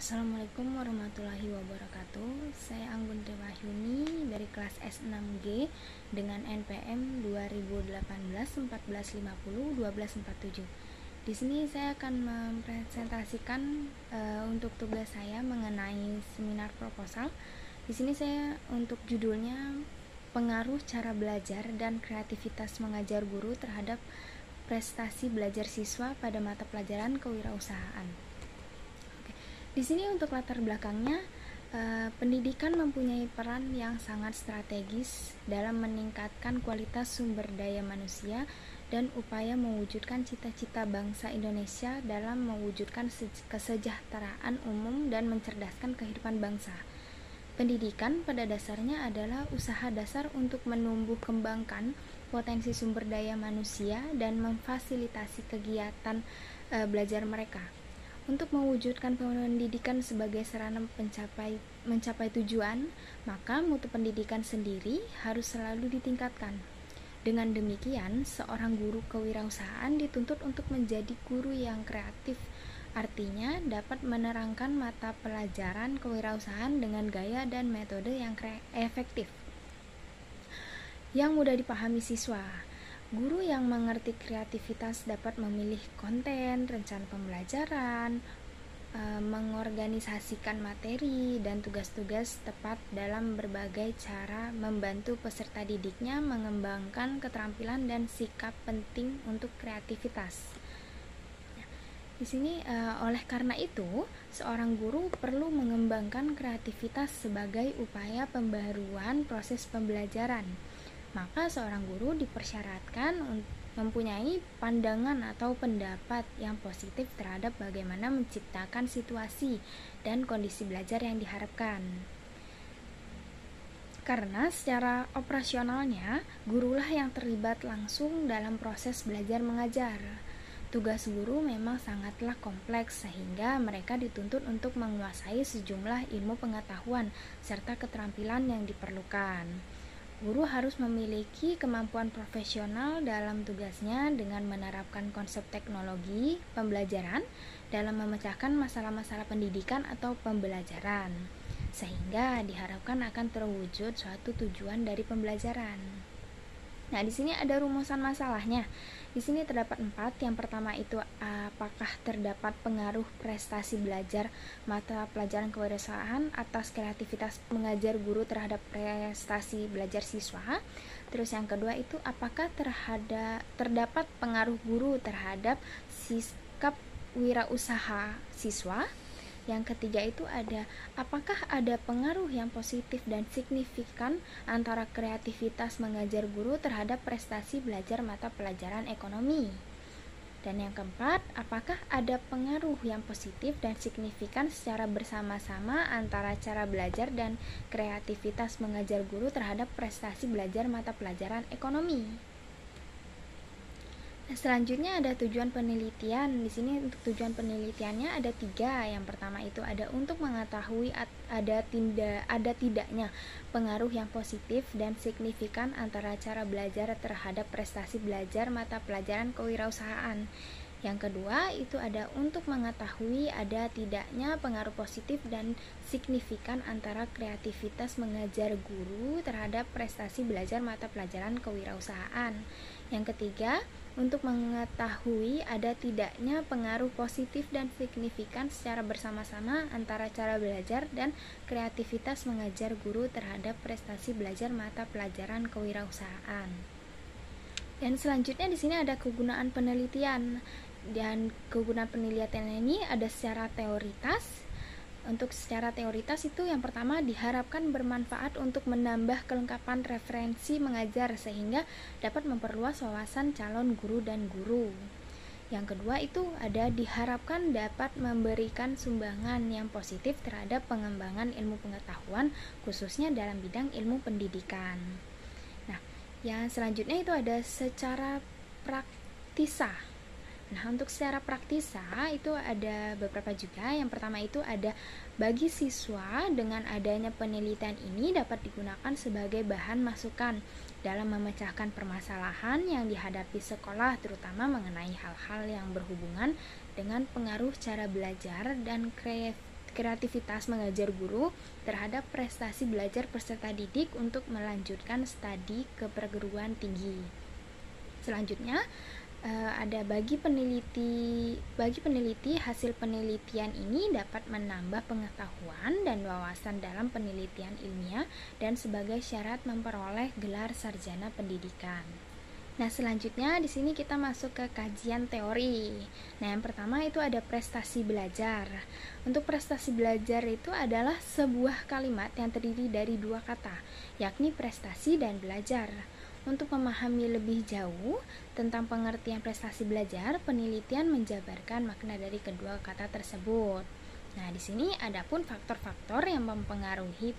Assalamualaikum warahmatullahi wabarakatuh. Saya Anggun Wahyuni dari kelas S6G dengan NPM 2018-1450-1247. Di sini saya akan mempresentasikan untuk tugas saya mengenai seminar proposal. Di sini saya untuk judulnya pengaruh cara belajar dan kreativitas mengajar guru terhadap prestasi belajar siswa pada mata pelajaran kewirausahaan. Di sini untuk latar belakangnya, pendidikan mempunyai peran yang sangat strategis dalam meningkatkan kualitas sumber daya manusia dan upaya mewujudkan cita-cita bangsa Indonesia dalam mewujudkan kesejahteraan umum dan mencerdaskan kehidupan bangsa. Pendidikan pada dasarnya adalah usaha dasar untuk menumbuh kembangkan potensi sumber daya manusia dan memfasilitasi kegiatan belajar mereka. Untuk mewujudkan pendidikan sebagai sarana mencapai tujuan, maka mutu pendidikan sendiri harus selalu ditingkatkan. Dengan demikian, seorang guru kewirausahaan dituntut untuk menjadi guru yang kreatif, artinya dapat menerangkan mata pelajaran kewirausahaan dengan gaya dan metode yang efektif, yang mudah dipahami siswa. Guru yang mengerti kreativitas dapat memilih konten, rencana pembelajaran, mengorganisasikan materi dan tugas-tugas tepat dalam berbagai cara membantu peserta didiknya mengembangkan keterampilan dan sikap penting untuk kreativitas. Di sini oleh karena itu, seorang guru perlu mengembangkan kreativitas sebagai upaya pembaruan proses pembelajaran. Maka seorang guru dipersyaratkan mempunyai pandangan atau pendapat yang positif terhadap bagaimana menciptakan situasi dan kondisi belajar yang diharapkan. Karena secara operasionalnya, gurulah yang terlibat langsung dalam proses belajar mengajar. Tugas guru memang sangatlah kompleks sehingga mereka dituntut untuk menguasai sejumlah ilmu pengetahuan serta keterampilan yang diperlukan. Guru harus memiliki kemampuan profesional dalam tugasnya dengan menerapkan konsep teknologi pembelajaran dalam memecahkan masalah-masalah pendidikan atau pembelajaran, sehingga diharapkan akan terwujud suatu tujuan dari pembelajaran. Nah, di sini ada rumusan masalahnya. Di sini terdapat 4. Yang pertama itu apakah terdapat pengaruh prestasi belajar mata pelajaran kewirausahaan atas kreativitas mengajar guru terhadap prestasi belajar siswa. Terus yang kedua itu apakah terdapat pengaruh guru terhadap sikap wirausaha siswa. Yang ketiga itu ada apakah ada pengaruh yang positif dan signifikan antara kreativitas mengajar guru terhadap prestasi belajar mata pelajaran ekonomi. Dan yang keempat, apakah ada pengaruh yang positif dan signifikan secara bersama-sama antara cara belajar dan kreativitas mengajar guru terhadap prestasi belajar mata pelajaran ekonomi. Nah, selanjutnya ada tujuan penelitian. Di sini untuk tujuan penelitiannya ada 3. Yang pertama itu ada untuk mengetahui ada tidaknya pengaruh yang positif dan signifikan antara cara belajar terhadap prestasi belajar mata pelajaran kewirausahaan. Yang kedua itu ada untuk mengetahui ada tidaknya pengaruh positif dan signifikan antara kreativitas mengajar guru terhadap prestasi belajar mata pelajaran kewirausahaan. Yang ketiga, untuk mengetahui ada tidaknya pengaruh positif dan signifikan secara bersama-sama antara cara belajar dan kreativitas mengajar guru terhadap prestasi belajar mata pelajaran kewirausahaan. Dan selanjutnya di sini ada kegunaan penelitian. Dan kegunaan penelitian ini ada secara teoritas. Untuk secara teoritas itu yang pertama diharapkan bermanfaat untuk menambah kelengkapan referensi mengajar sehingga dapat memperluas wawasan calon guru dan guru. Yang kedua itu ada diharapkan dapat memberikan sumbangan yang positif terhadap pengembangan ilmu pengetahuan khususnya dalam bidang ilmu pendidikan. Nah, yang selanjutnya itu ada secara praktisa. Nah, untuk secara praktisa itu ada beberapa juga. Yang pertama itu ada bagi siswa dengan adanya penelitian ini dapat digunakan sebagai bahan masukan dalam memecahkan permasalahan yang dihadapi sekolah, terutama mengenai hal-hal yang berhubungan dengan pengaruh cara belajar dan kreativitas mengajar guru terhadap prestasi belajar peserta didik untuk melanjutkan studi ke perguruan tinggi. Selanjutnya, bagi peneliti hasil penelitian ini dapat menambah pengetahuan dan wawasan dalam penelitian ilmiah dan sebagai syarat memperoleh gelar sarjana pendidikan. Nah, selanjutnya di sini kita masuk ke kajian teori. Nah, yang pertama itu ada prestasi belajar. Untuk prestasi belajar itu adalah sebuah kalimat yang terdiri dari dua kata, yakni prestasi dan belajar. Untuk memahami lebih jauh tentang pengertian prestasi belajar, penelitian menjabarkan makna dari kedua kata tersebut. Nah, di sini adapun faktor-faktor yang mempengaruhi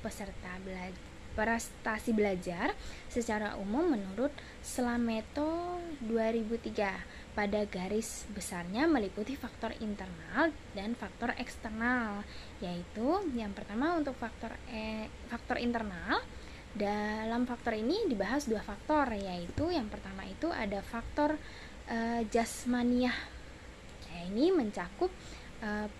prestasi belajar secara umum menurut Slameto 2003. Pada garis besarnya meliputi faktor internal dan faktor eksternal, yaitu yang pertama untuk faktor internal. Dalam faktor ini dibahas dua faktor, yaitu yang pertama itu ada faktor jasmaniah. Ini mencakup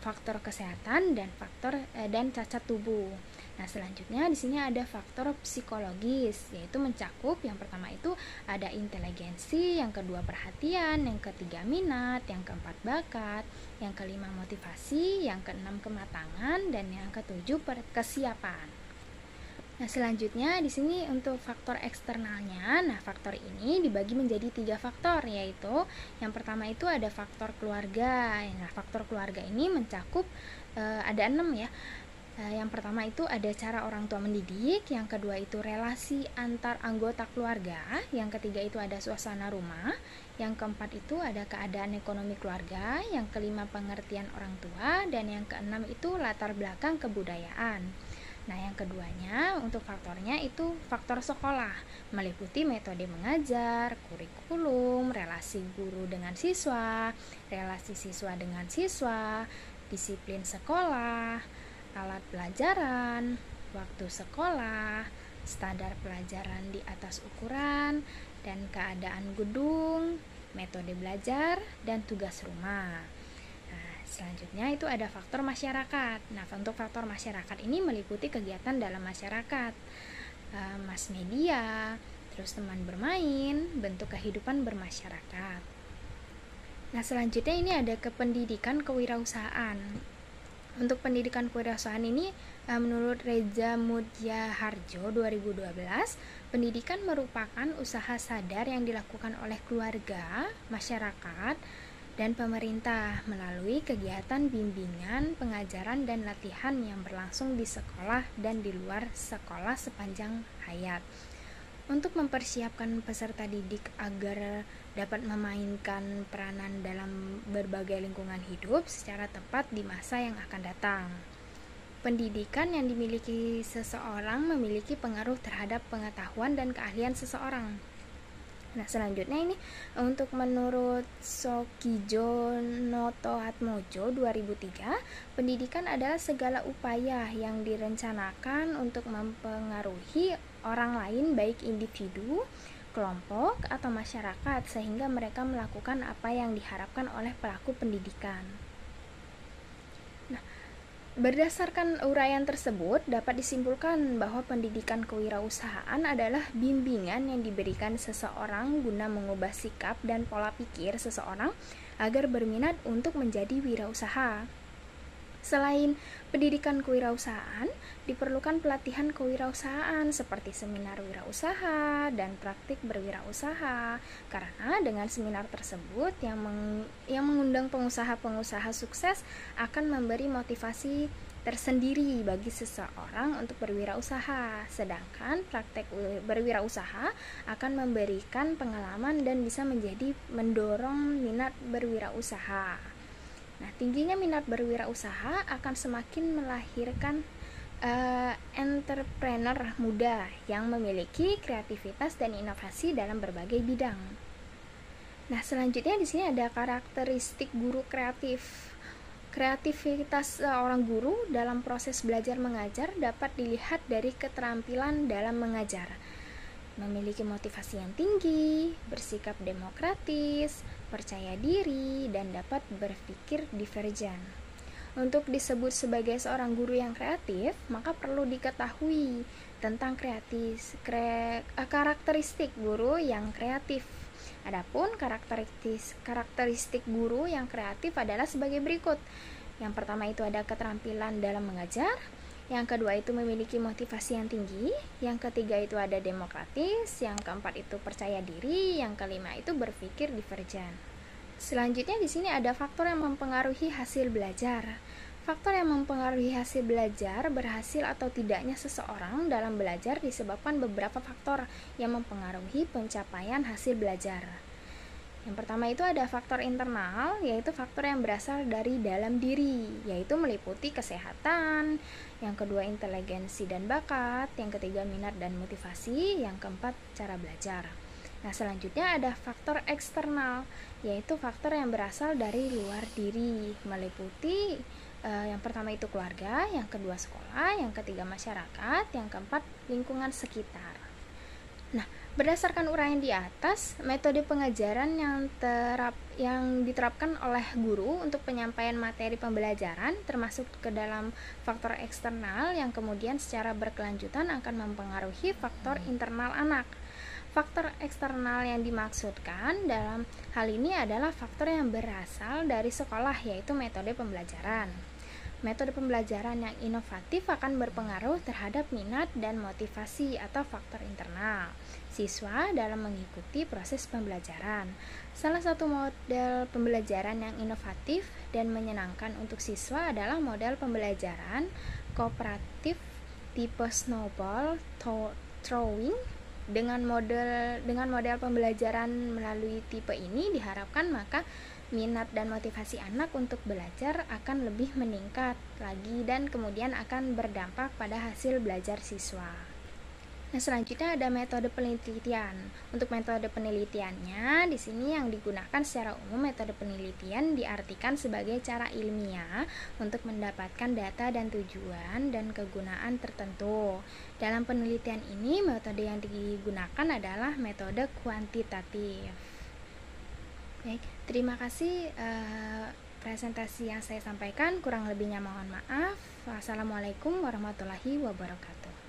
faktor kesehatan dan cacat tubuh. Nah, selanjutnya di sini ada faktor psikologis, yaitu mencakup yang pertama itu ada inteligensi, yang kedua perhatian, yang ketiga minat, yang keempat bakat, yang kelima motivasi, yang keenam kematangan, dan yang ketujuh kesiapan. Nah, selanjutnya di sini untuk faktor eksternalnya. Nah, faktor ini dibagi menjadi 3 faktor, yaitu yang pertama itu ada faktor keluarga. Nah, faktor keluarga ini mencakup ada 6 ya. Yang pertama itu ada cara orang tua mendidik, yang kedua itu relasi antar anggota keluarga, yang ketiga itu ada suasana rumah, yang keempat itu ada keadaan ekonomi keluarga, yang kelima pengertian orang tua, dan yang keenam itu latar belakang kebudayaan. Nah, yang keduanya untuk faktornya itu faktor sekolah, meliputi metode mengajar, kurikulum, relasi guru dengan siswa, relasi siswa dengan siswa, disiplin sekolah, alat pelajaran, waktu sekolah, standar pelajaran di atas ukuran, dan keadaan gedung, metode belajar, dan tugas rumah. Selanjutnya itu ada faktor masyarakat. Nah, untuk faktor masyarakat ini meliputi kegiatan dalam masyarakat, mass media, terus teman bermain, bentuk kehidupan bermasyarakat. Nah, selanjutnya ini ada kependidikan kewirausahaan. Untuk pendidikan kewirausahaan ini menurut Reza Mudyaharjo 2012, pendidikan merupakan usaha sadar yang dilakukan oleh keluarga, masyarakat, dan pemerintah melalui kegiatan bimbingan, pengajaran, dan latihan yang berlangsung di sekolah dan di luar sekolah sepanjang hayat untuk mempersiapkan peserta didik agar dapat memainkan peranan dalam berbagai lingkungan hidup secara tepat di masa yang akan datang. Pendidikan yang dimiliki seseorang memiliki pengaruh terhadap pengetahuan dan keahlian seseorang. Nah, selanjutnya ini untuk menurut Sokijo Notoatmojo 2003, pendidikan adalah segala upaya yang direncanakan untuk mempengaruhi orang lain baik individu, kelompok, atau masyarakat sehingga mereka melakukan apa yang diharapkan oleh pelaku pendidikan. Berdasarkan uraian tersebut, dapat disimpulkan bahwa pendidikan kewirausahaan adalah bimbingan yang diberikan seseorang guna mengubah sikap dan pola pikir seseorang agar berminat untuk menjadi wirausaha. Selain pendidikan kewirausahaan, diperlukan pelatihan kewirausahaan seperti seminar wirausaha dan praktik berwirausaha. Karena dengan seminar tersebut yang mengundang pengusaha-pengusaha sukses akan memberi motivasi tersendiri bagi seseorang untuk berwirausaha. Sedangkan praktek berwirausaha akan memberikan pengalaman dan bisa mendorong minat berwirausaha. Nah, tingginya minat berwirausaha akan semakin melahirkan entrepreneur muda yang memiliki kreativitas dan inovasi dalam berbagai bidang. Nah, selanjutnya di sini ada karakteristik guru kreatif. Kreativitas seorang guru dalam proses belajar mengajar dapat dilihat dari keterampilan dalam mengajar, memiliki motivasi yang tinggi, bersikap demokratis, percaya diri, dan dapat berpikir divergen. Untuk disebut sebagai seorang guru yang kreatif, maka perlu diketahui tentang karakteristik guru yang kreatif. Adapun karakteristik guru yang kreatif adalah sebagai berikut. Yang pertama itu ada keterampilan dalam mengajar, yang kedua itu memiliki motivasi yang tinggi, yang ketiga itu ada demokratis, yang keempat itu percaya diri, yang kelima itu berpikir divergen. Selanjutnya di sini ada faktor yang mempengaruhi hasil belajar. Faktor yang mempengaruhi hasil belajar, berhasil atau tidaknya seseorang dalam belajar disebabkan beberapa faktor yang mempengaruhi pencapaian hasil belajar. Yang pertama itu ada faktor internal, yaitu faktor yang berasal dari dalam diri, yaitu meliputi kesehatan. Yang kedua inteligensi dan bakat, yang ketiga minat dan motivasi, yang keempat cara belajar. Nah, selanjutnya ada faktor eksternal, yaitu faktor yang berasal dari luar diri, meliputi yang pertama itu keluarga, yang kedua sekolah, yang ketiga masyarakat, yang keempat lingkungan sekitar. Nah, berdasarkan uraian di atas, metode pengajaran yang diterapkan oleh guru untuk penyampaian materi pembelajaran termasuk ke dalam faktor eksternal yang kemudian secara berkelanjutan akan mempengaruhi faktor internal anak. Faktor eksternal yang dimaksudkan dalam hal ini adalah faktor yang berasal dari sekolah, yaitu metode pembelajaran. Metode pembelajaran yang inovatif akan berpengaruh terhadap minat dan motivasi atau faktor internal siswa dalam mengikuti proses pembelajaran. Salah satu model pembelajaran yang inovatif dan menyenangkan untuk siswa adalah model pembelajaran kooperatif tipe snowball throwing. Dengan model pembelajaran melalui tipe ini diharapkan maka minat dan motivasi anak untuk belajar akan lebih meningkat lagi dan kemudian akan berdampak pada hasil belajar siswa. Nah, selanjutnya ada metode penelitian. Untuk metode penelitiannya, di sini yang digunakan secara umum metode penelitian diartikan sebagai cara ilmiah untuk mendapatkan data dan tujuan dan kegunaan tertentu. Dalam penelitian ini, metode yang digunakan adalah metode kuantitatif. Baik, terima kasih presentasi yang saya sampaikan. Kurang lebihnya mohon maaf. Wassalamualaikum warahmatullahi wabarakatuh.